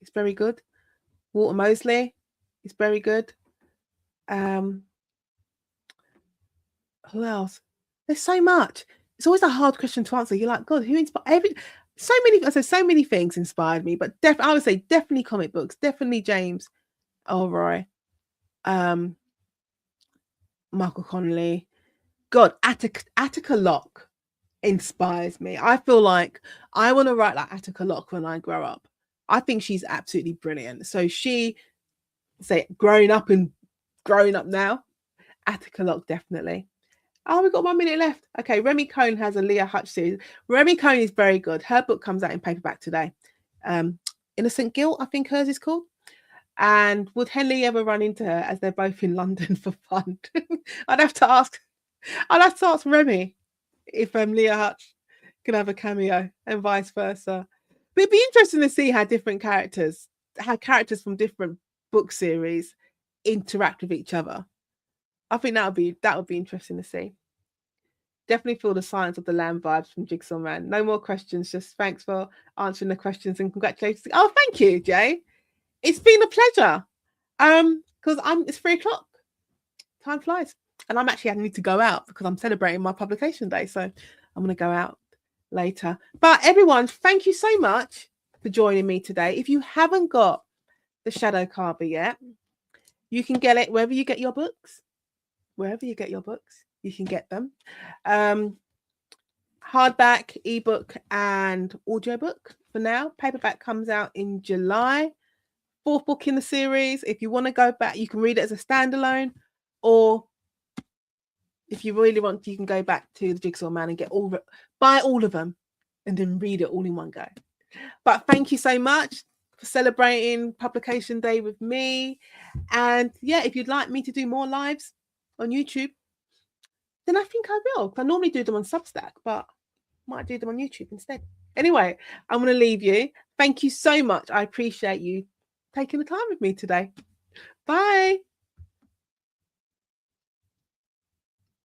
It's very good. Walter Mosley. It's very good. Who else? There's so much. It's always a hard question to answer. You're like, God, who inspired so many things inspired me, but I would say definitely comic books, definitely James Ellroy, Michael Connelly. God, Attica Locke inspires me. I feel like I want to write like Attica Locke when I grow up. I think she's absolutely brilliant. So growing up now, Attica Locke definitely. Oh, we've got 1 minute left. Okay, Remy Cohn has a Leah Hutch series. Remy Cohn is very good. Her book comes out in paperback today. Innocent Guilt, I think hers is called. And would Henley ever run into her as they're both in London for fun? I'd have to ask Remy if Leah Hutch can have a cameo and vice versa. But it'd be interesting to see how characters from different book series interact with each other. I think that would be interesting to see. Definitely feel the Silence of the Lamb vibes from Jigsaw Man. No more questions. Just thanks for answering the questions and congratulations. Oh, thank you, Jay. It's been a pleasure. Because it's 3:00. Time flies. And I need to go out because I'm celebrating my publication day. So I'm going to go out later. But everyone, thank you so much for joining me today. If you haven't got the Shadow Carver yet, you can get it wherever you get your books. Wherever you get your books, you can get them. Hardback, ebook, and audiobook for now. Paperback comes out in July. 4th book in the series. If you want to go back, you can read it as a standalone, or if you really want to, you can go back to the Jigsaw Man and buy all of them and then read it all in one go. But thank you so much for celebrating publication day with me. And yeah, if you'd like me to do more lives on YouTube, then I think I will. I normally do them on Substack, but I might do them on YouTube instead. Anyway, I'm going to leave you. Thank you so much. I appreciate you taking the time with me today. Bye.